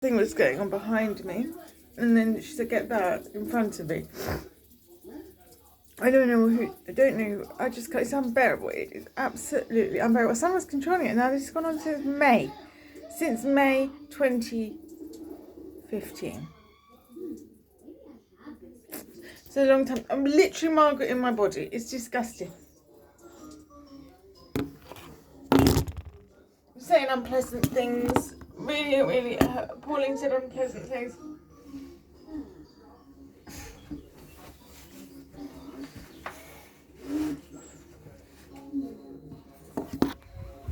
thing was going on behind me, and then she said, "Get back in front of me." I don't know. I just, it's unbearable. It is absolutely unbearable. Someone's controlling it. Now this has gone on since May 2015. It's a long time. I'm literally Margaret in my body. It's disgusting. Saying unpleasant things. Really, Pauline said unpleasant things.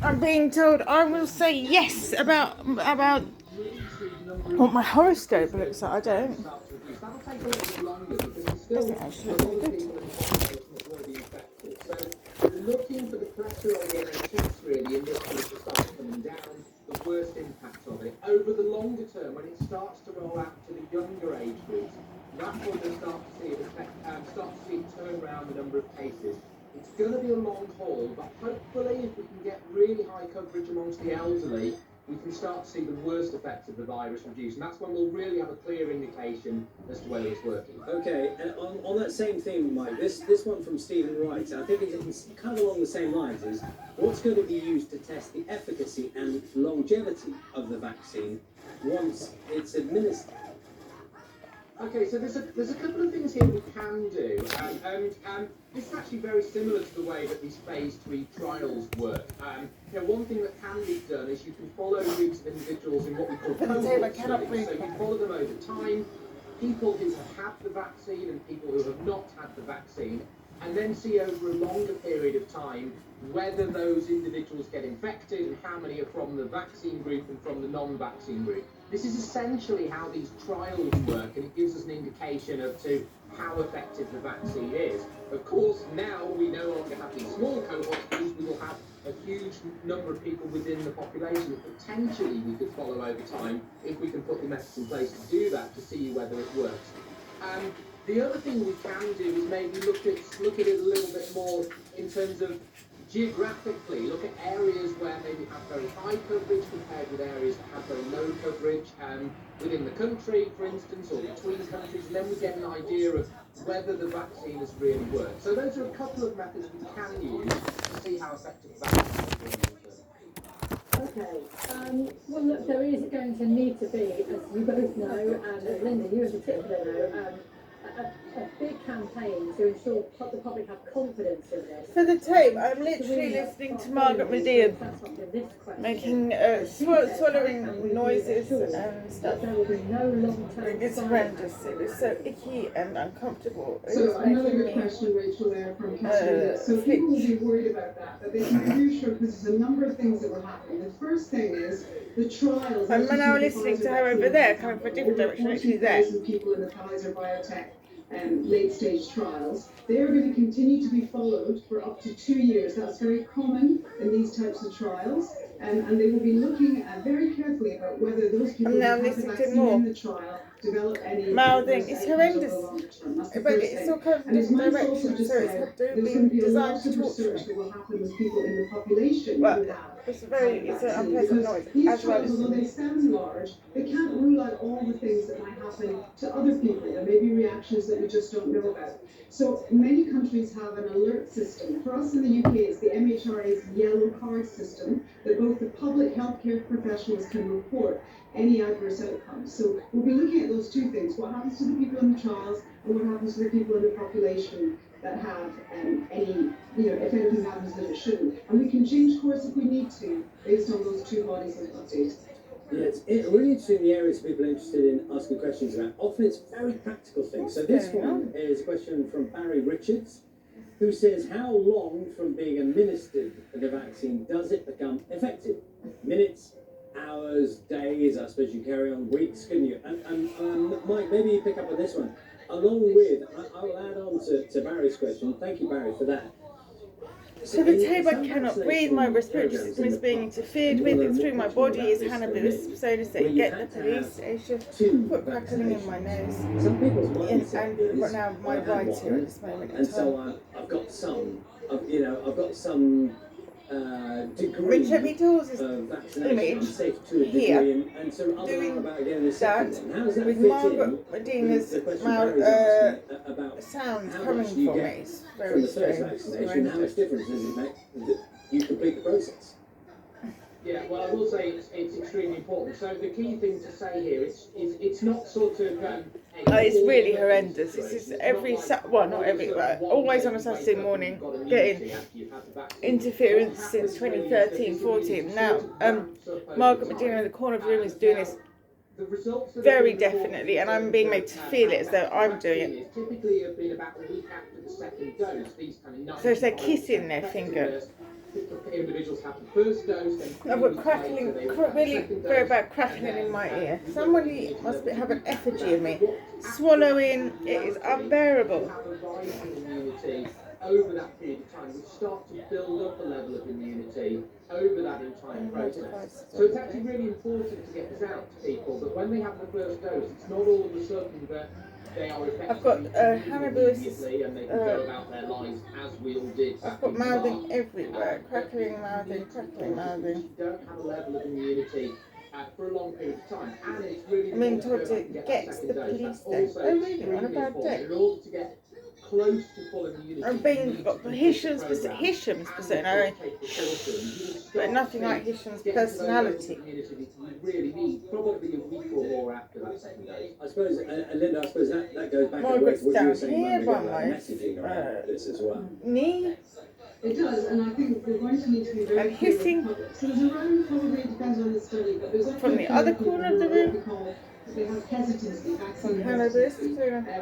I'm being told I will say yes about what my horoscope looks like. I don't. Doesn't actually look good. Looking for the pressure on the NHS really initially to start coming down, the worst impact of it. Over the longer term, when it starts to roll out to the younger age groups, that's when we'll start to see it turn around the number of cases. It's going to be a long haul, but hopefully if we can get really high coverage amongst the elderly, we can start to see the worst effects of the virus reduce, and that's when we'll really have a clear indication as to whether it's working. Okay, and on that same theme, Mike, this one from Stephen Wright, I think it's kind of along the same lines, is what's going to be used to test the efficacy and longevity of the vaccine once it's administered? Okay, so there's a couple of things here we can do, and this is actually very similar to the way that these phase 3 trials work. One thing that can be done is you can follow groups of individuals in what we call cohort studies. So you follow them over time, people who have had the vaccine and people who have not had the vaccine, and then see over a longer period of time whether those individuals get infected and how many are from the vaccine group and from the non-vaccine group. This is essentially how these trials work, and it gives us an indication as to how effective the vaccine is. Of course, now we no longer have these small cohort studies. We will have a huge number of people within the population that potentially we could follow over time if we can put the methods in place to do that, to see whether it works. The other thing we can do is maybe look at it a little bit more in terms of geographically, look at areas where maybe have very high coverage compared with areas that have very low coverage within the country, for instance, or between countries, and then we get an idea of whether the vaccine has really worked. So those are a couple of methods we can use to see how effective the vaccine is. Okay, well look, there is going to need to be, as you both know, and Linda, you in particular know, a big campaign to ensure the public have confidence in this. For the tape, I'm literally listening to Margaret Medea making swallowing noises and stuff. There will be no long-term. It's horrendous. It was so icky and uncomfortable. It So was another making good me question, Rachel, there from Catherine. So people will be worried about that, but they can be reassured because there's a number of things that will happen. The first thing is the trials. I'm now listening to her over there, coming from a different direction, actually there. People in the Pfizer Biotech late-stage trials. They are going to continue to be followed for up to 2 years. That's very common in these types of trials. And they will be looking very carefully about whether those people who have the vaccine in the trial develop any mouthing. It's horrendous. But it's all kind of different direction, so it's been designed to torture me. That will happen with people in the population who have it's an unpleasant noise, these trials, although they sound large, they can't rule out all the things that might happen to other people. There may be reactions that we just don't know about. So many countries have an alert system. For us in the UK, it's the MHRA's yellow card system that both the public healthcare professionals can report any adverse outcomes. So we'll be looking at those two things: what happens to the people in the trials and what happens to the people in the population that have any, if anything happens that it shouldn't. And we can change course if we need to, based on those two bodies of updates. Yeah, it's really interesting, the areas people are interested in asking questions about. Often it's very practical things. So this one is a question from Barry Richards, who says, how long from being administered the vaccine does it become effective? Minutes, hours, days, I suppose you carry on, weeks, couldn't you? And Mike, maybe you pick up on this one. Along with, I'll add on to Barry's question. Thank you, Barry, for that. So the tape, I cannot breathe, my respiratory system is being interfered with, it's through my body, is Hannah Lewis, so to say, get the police station, foot crackling in my nose, and right now my right here at this moment in time. And so I've got some degree Which let me tools is of vaccination image unsafe to a degree, here, and so others doing are about getting a that second one. How does that with fit Margaret in Medina's with the question mouth, Barry's asking about sounds how coming much do you for me. get It's from very the first strange. vaccination? How much difference does it make that you complete the process? Yeah, well, I will say it's extremely important. So the key thing to say here is it's not sort of. It's really horrendous. This is every not every, but always on a Saturday morning getting interference since 2013-14. Now, Margaret Medina in the corner of the room is doing this very definitely, and I'm being made to feel it as though I'm doing it. Typically, have been about a week after the second dose. These kind of So it's they're kissing their finger. Individuals have the first dose. I've got crackling, really very bad crackling in my ear. Somebody must have an effigy of me. Swallowing, it is unbearable. Have a rising immunity over that period of time. We start to build up a level of immunity over that entire process. So it's actually really important to get this out to people that when they have the first dose, it's not all of a sudden that they are I've got Hannibal, and they can go about their lives as we all did. I've got mouthing everywhere, crackling mouthing. You don't have a level of immunity for a long period of time, and it's really I'm being important told to get get that the second dose. police That's then. also Oh really? On a extremely bad important. day? In order to get close to full immunity, I'm being got Hisham's personality, but nothing like Hisham's personality. You really need probably a week or more after that second dose. I suppose, and Linda, I suppose that goes back to Margaret's what you down were saying here when we by got my messaging around this as well. knee. It does, and I think we're going to need to be very And clear with hissing. the public. So there's around, probably it depends on the study, but there's From the other corner of the room. They have hesitancy, vaccine Hannibal, hesitancy.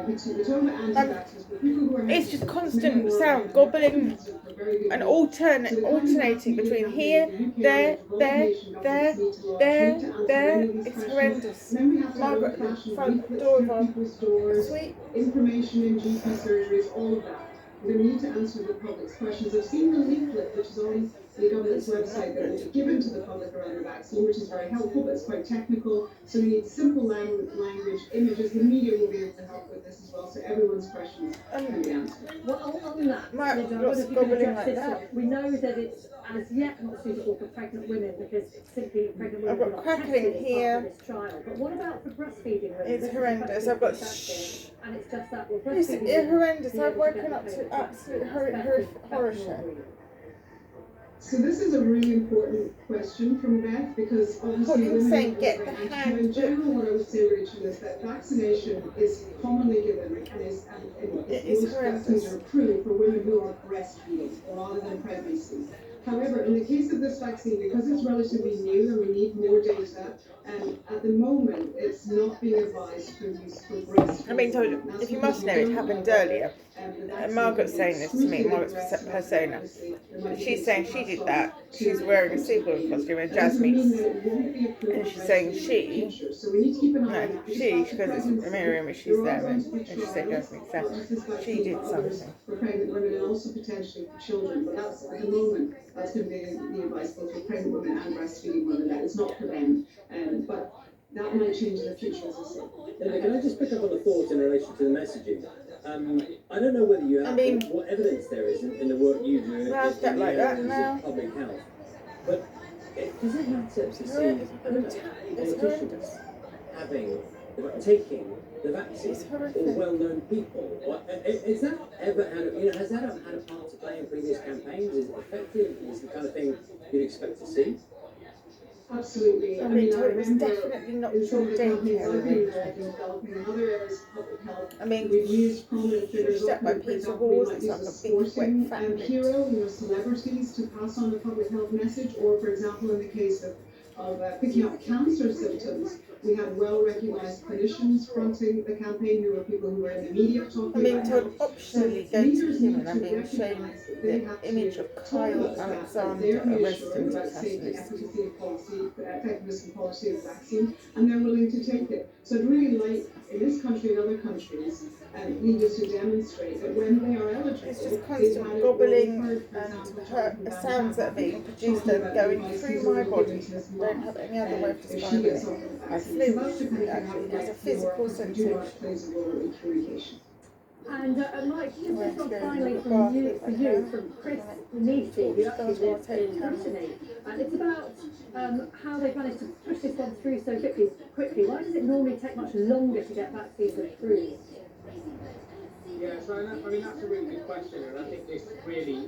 We talk about anti-vaxxers, but people who are It's just hesitant, constant many more sound, are gobbling hesitant for very good and reason. alternating between here, there, there, there, there, there. It's horrendous. Then we have to have Margaret at the old-fashioned front leaflets door through of people's doors, sweet. information in GP surgeries, all of that. We need to answer the public's questions. I've seen the leaflet, which is on the government's website, that was given to the public around the vaccine, which is very helpful, but it's quite technical. So we need simple language, images. The media will be able to help with this as well, so everyone's questions can be answered. Well, on that, Mark, Linda, I lots wonder of if you can gobbling address like this that. one. We know that it's as yet not suitable for pregnant women because simply pregnant women I've got are not crackling tested as here. part of this trial. But what about for breastfeeding women? It's This is horrendous. a I've got vaccine, and it's just that. Well, It's breastfeeding women horrendous. be I've able to woken get up the to COVID absolute vaccine. horror That's show. not real. So this is a really important question from Beth, because obviously What you're women saying, are get very the anxious. hand- In general, what I would say, Rachel, is that vaccination is commonly given and It is most horrendous. vaccines are approved for women who are breastfeeding rather than pregnancy. However, in the case of this vaccine, because it's relatively new and we need more data, at the moment it's not being advised for use for breastfeeding. I mean, told you, That's if you because must we know, it don't happened know whether, earlier. the And vaccine Margaret's can be saying this to me, exclusively Margaret's breastfed. persona. Obviously, there might be She's saying she cases did where that. it's She's not wearing a possible. sequel costume and That Jazz doesn't mean meets. that it won't be approved And for she's saying breastfeeding in she- the future. So we need to keep an eye No, on that. she, because it's Pregnancy, Miriam, she's there are there, going and to be she said trials, Jazz meets not that. just this She vaccine, did but others something. for pregnant women and also potentially for children. But that's, at the moment, that's going to be the advice both for pregnant women and breastfeeding women. That it's not for them. But that might change in the future, as I said. Linda, can I just pick up on the thought in relation to the messaging? I don't know whether you have what evidence there is in the work you do in Well, the like that areas now. of public health, but does it matter to see It's politicians horrendous. taking the vaccine It's or horrific. well-known people? Is that ever had has that had a part to play in previous campaigns? Is it effective? Is it the kind of thing you'd expect to see? Absolutely. I mean, I it was remember definitely not in some of the campaigns daycare. I've been involved in developing in other areas of public health, I mean, we've used prominent figures. Set by often, for Peter example, we Halls, might it's use like a a big wet sporting fat hero, celebrities to pass on the public health message, or for example, in the case of picking up cancer symptoms, we had well-recognized clinicians fronting the campaign who were people who were in the media talking I'm being about told health. optionally So go to leaders him, need and I'm to being shown recognise that they the have to image of talk Kyle about that, that Alexander, they're a reassured resident about safety, specialist. efficacy of policy, effectiveness and policy of the vaccine, and they're willing to take it. So I'd really like, in this country and other countries, leaders to demonstrate that when they are eligible, It's just they've constant had it gobbling heard, for and example, the talking sounds that are about being produced talking and about going advice through he's my already body. given to his I mum, don't have any other way of if she describing gets it. offered the I vaccine. So that's flinched, the kind of thing I actually. would There's a like physical more to do, sensation. what plays a role in communication. And Mike, just this one finally from you, from Chris Nisi, who actually lives in Brittany. And it's about how they've managed to push this one through so quickly. Why does it normally take much longer to get vaccines approved? Yeah, so I mean that's a really good question, and I think this really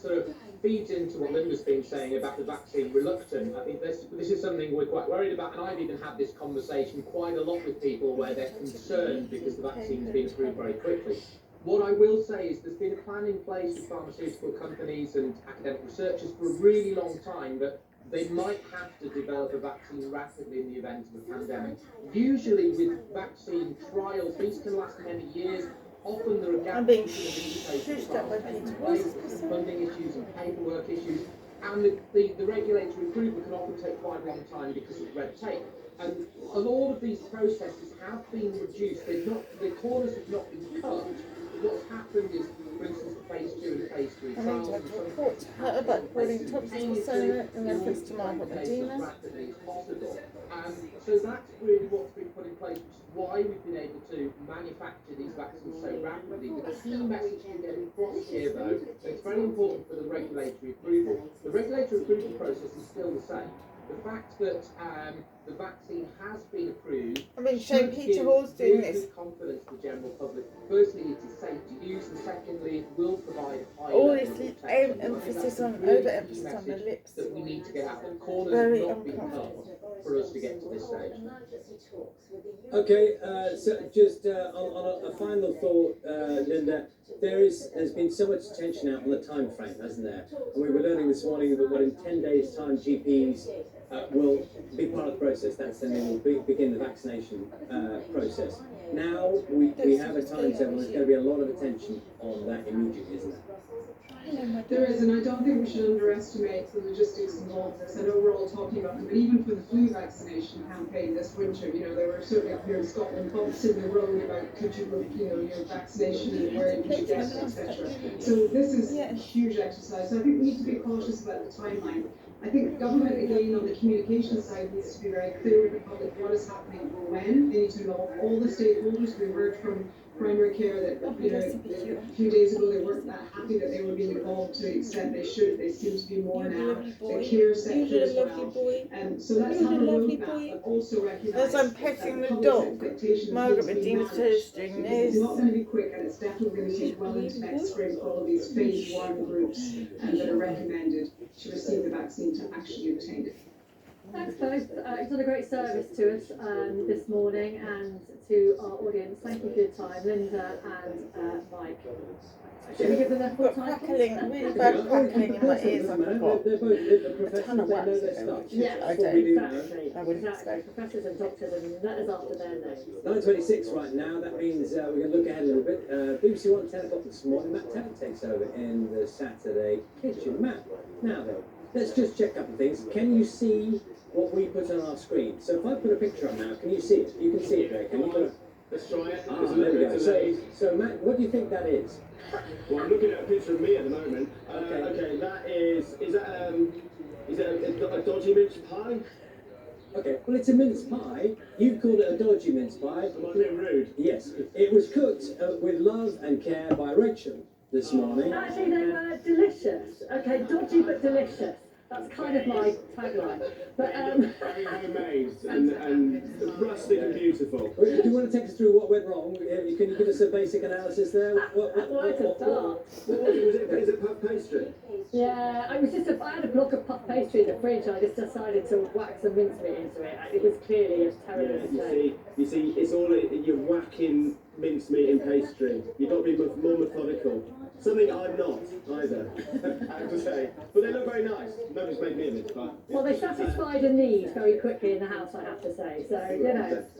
sort of feeds into what Linda's been saying about the vaccine reluctant. I think this is something we're quite worried about, and I've even had this conversation quite a lot with people where they're concerned because the vaccine's been approved very quickly. What I will say is there's been a plan in place with pharmaceutical companies and academic researchers for a really long time that they might have to develop a vaccine rapidly in the event of a pandemic. Usually with vaccine trials, these can last many years. Often there are gaps I'm being between shushed up by Peter. funding issues and paperwork issues, and the regulatory approval can often take quite a long time because of red tape. And all of these processes have been reduced. The corners have not been cut. What's happened is, for instance, the phase 2 and phase 3 I trials. need to report to her about calling Thompson Senate in reference to Margaret Medina. As rapidly as possible. So that's really what's been put in place, which is why we've been able to manufacture these vaccines so rapidly. The key message we're getting across here, though, and it's very important for the regulatory approval. The regulatory approval process is still the same. The fact that the vaccine has been approved. I mean, Shane Peter Hall's doing this. Confidence to the general public. Firstly, it is safe to use, and secondly, it will provide high All this emphasis on, over-emphasis on the lips. that we need to get out. The corners Very have not been cut uncomfortable for us to get to this stage. Okay, so just on a final thought, Linda, there's been so much tension out on the time frame, hasn't there? And we were learning this morning that in 10 days' time GPs will be part of the process. That's then they will begin the vaccination process. Now we have a timetable. There's going to be a lot of attention on that immediately, isn't there? There is, and I don't think we should underestimate the logistics involved in this. I know we're all talking about them, but even for the flu vaccination campaign this winter, there were certainly up here in Scotland bumps in the road about could you book, your vaccination and where you should get it, etc. So this is a huge exercise. So I think we need to be cautious about the timeline. I think government, again, on the communication side, needs to be very clear with the public what is happening when. They need to involve all the stakeholders. We heard from primary care that a few days ago they weren't that happy that they were being involved to the extent they should. They seem to be more now. The care sector as well. So let's have a roadmap, but also recognise As I'm petting the dog, Margaret Medina says doing it's this. not going to be quick, and it's definitely going to take well into next spring for all of these phase 1 groups that are recommended to receive the vaccine to actually obtain it. Thanks both. You've done a great service to us this morning and to our audience. Thank you for your time, Linda and Mike. Should we give them their full time? Crackling, really bad crackling in my ears. They're both the professors, ton of they wax know their in stuff. Yeah, I don't. exactly. I wouldn't Exactly. expect. Professors and doctors and letters after their names. 9:26 right now. That means we're going to look ahead a little bit. BBC One 10 o'clock this morning. Matt Tennant takes over in the Saturday kitchen. Matt, now then, let's just check a couple of things. Can you see what we put on our screen? So if I put a picture up now, can you see it? You can see it there. Can you put a... Let's try it. Ah, there we go. So Matt, what do you think that is? Well, I'm looking at a picture of me at the moment. Okay. Okay, that is that a dodgy mince pie? Okay, well, it's a mince pie. You've called it a dodgy mince pie. Am I being rude? Yes, it was cooked with love and care by Rachel this morning. Actually, they were delicious. Okay, dodgy but delicious. That's kind of my tagline. But Very homemade and rustic and beautiful. Do you want to take us through what went wrong? Can you give us a basic analysis there? What a start. What was it? Is it puff pastry? Yeah, I had a block of puff pastry in the fridge. I just decided to whack some mincemeat into it. It was clearly a terrible mistake. You see, it's all you're whacking mincemeat in pastry. You've got to be more methodical. Something I'm not either, I have to say. But they look very nice. Nobody's made me a mince pie. Well, they satisfied a need very quickly in the house, I have to say. So,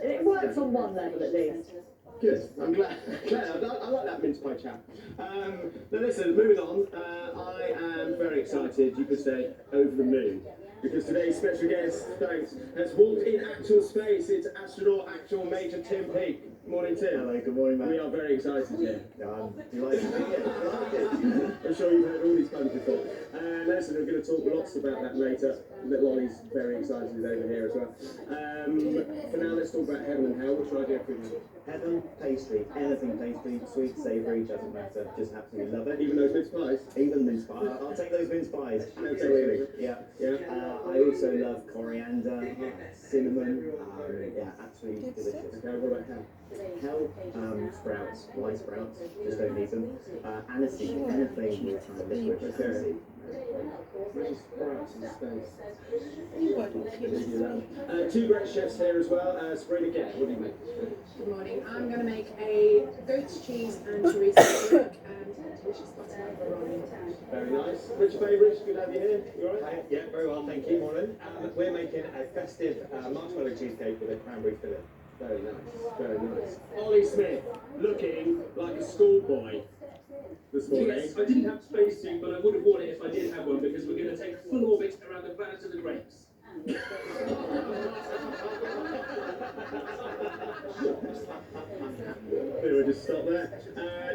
it works on one level at least. Good. I'm glad. I like that mince pie chat. Now listen, moving on. I am very excited. You could say over the moon. Because today's special guest, thanks, has walked in actual space. It's astronaut actual Major Tim Peake. Morning, Tim. Hello, good morning, Matt. We are very excited here. I'm delighted to be here. Delighted. I'm sure you've heard all these puns before. Listen, we're going to talk lots about that later. Little Ollie's very excited over here as well. For now, let's talk about heaven and hell. What should I go through? Heaven, pastry, anything pastry, sweet, savoury, doesn't matter. Just absolutely love it. Even those mince pies? Even mince pies. I'll take those mince pies. Absolutely. Yeah. Yeah. I also love coriander, cinnamon. Yeah, absolutely delicious. Okay, what about hell? Hell, sprouts, white sprouts, just don't need them. Aniseed, anything with kind of liquid aniseed. Sprouts in space. Anybody? Two great chefs here as well. Sabrina Gett, what do you make? Good morning. I'm going to make a goat's cheese and chorizo steak and delicious butter macaroni. Very nice. Richard Bay, Rich, good to have you here. You alright? Hi, yeah, very well, thank you. Morning. We're making a festive marshmallow cheesecake with a cranberry filling. Very nice, very nice. Ollie Smith, looking like a schoolboy this morning. Yes, I didn't have a spacesuit, but I would have worn it if I did have one, because we're going to take a full orbit around the planet of the grapes. We'll just stop there.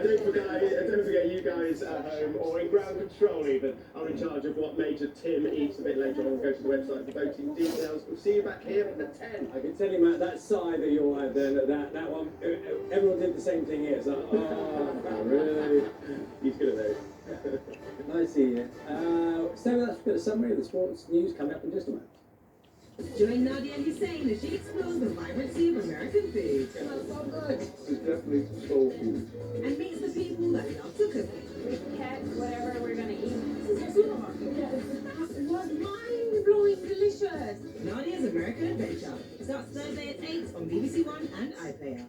Don't forget you guys at home or in ground control even are in charge of what Major Tim eats a bit later on. Go to the website for voting details. We'll see you back here for the 10. I can tell you, Matt, that sigh that you all had there, that one, everyone did the same thing here. It's like, oh, really? He's good at those. Nice to see you. So that's a bit of summary of the sports news coming up in just a moment. Join Nadia Hussein as she explores the vibrancy of American food. Smells so good. It's definitely soul food. And meets the people that love to cook. Cat, whatever we're going to eat. That was mind-blowing delicious. Nadia's American Adventure starts Thursday at 8 on BBC One and iPlayer.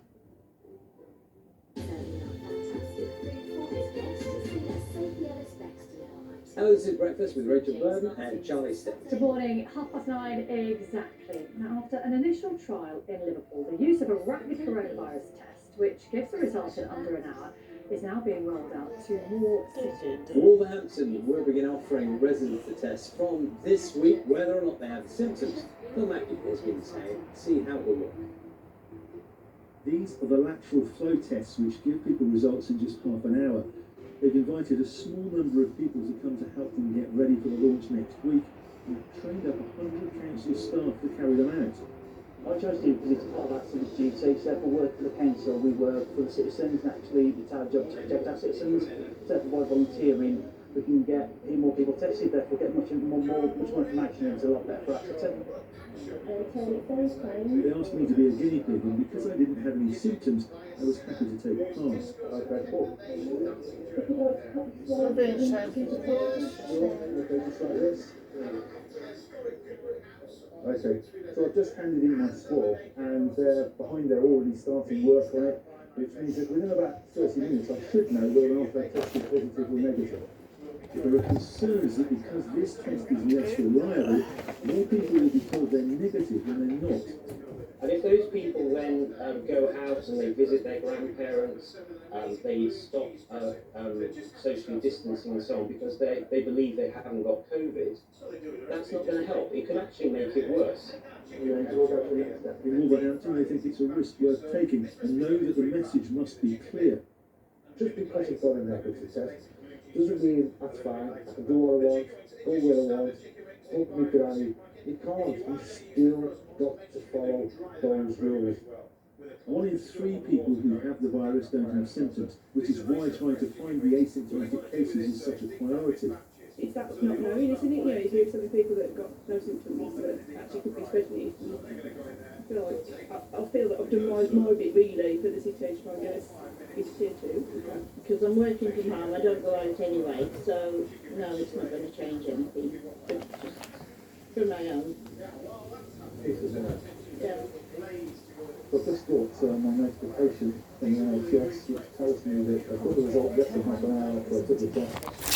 Hello, this is Breakfast with Rachel Burden and Charlie Stick. Good morning, 9:30 exactly. Now, after an initial trial in Liverpool, the use of a rapid coronavirus test, which gives the result in under an hour, is now being rolled out to more cities. Wolverhampton will begin offering residents the test from this week, whether or not they have symptoms. Phil Mackey has been saying, see how it will work. These are the lateral flow tests which give people results in just half an hour. They've invited a small number of people to come to help them get ready for the launch next week and trained up 100 council staff to carry them out. I chose to because it's part of our civic duty, so therefore work for the council, we work for the citizens, and actually it's our job to protect our citizens, so therefore by volunteering we can get more people tested, therefore get much more information, and it's a lot better for our citizens. They asked me to be a guinea pig, and because I didn't have any symptoms, I was happy to take part. Okay, so I've just handed in my swab, and they're behind there already starting work on it, which means that within about 30 minutes I should know whether or not they're tested positive or negative. There are concerns that because this test is less reliable, more people will be told they're negative when they're not. And if those people then go out and they visit their grandparents, they stop socially distancing and so on because they believe they haven't got COVID, that's not going to help. It could actually make it worse. In Wolverhampton, they think it's a risk worth taking and know that the message must be clear. Just because you've got a negative test doesn't mean that's fine, I can do what I want, go where I want, talk me granny. You can't, you've still got to follow those rules. 1 in 3 people who have the virus don't have symptoms, which is why trying to find the asymptomatic cases is such a priority. It's that not knowing, isn't it? You know, you hear some people that have got no symptoms that actually could be spreading it. I feel that I've done my bit really for the situation I guess is here too. Because I'm working from home, I don't go out anyway, so no, it's not going to change anything. For my own. Yeah. I've just got my notification from the NHS which tells me that I've got the result less than half an hour after I took the test.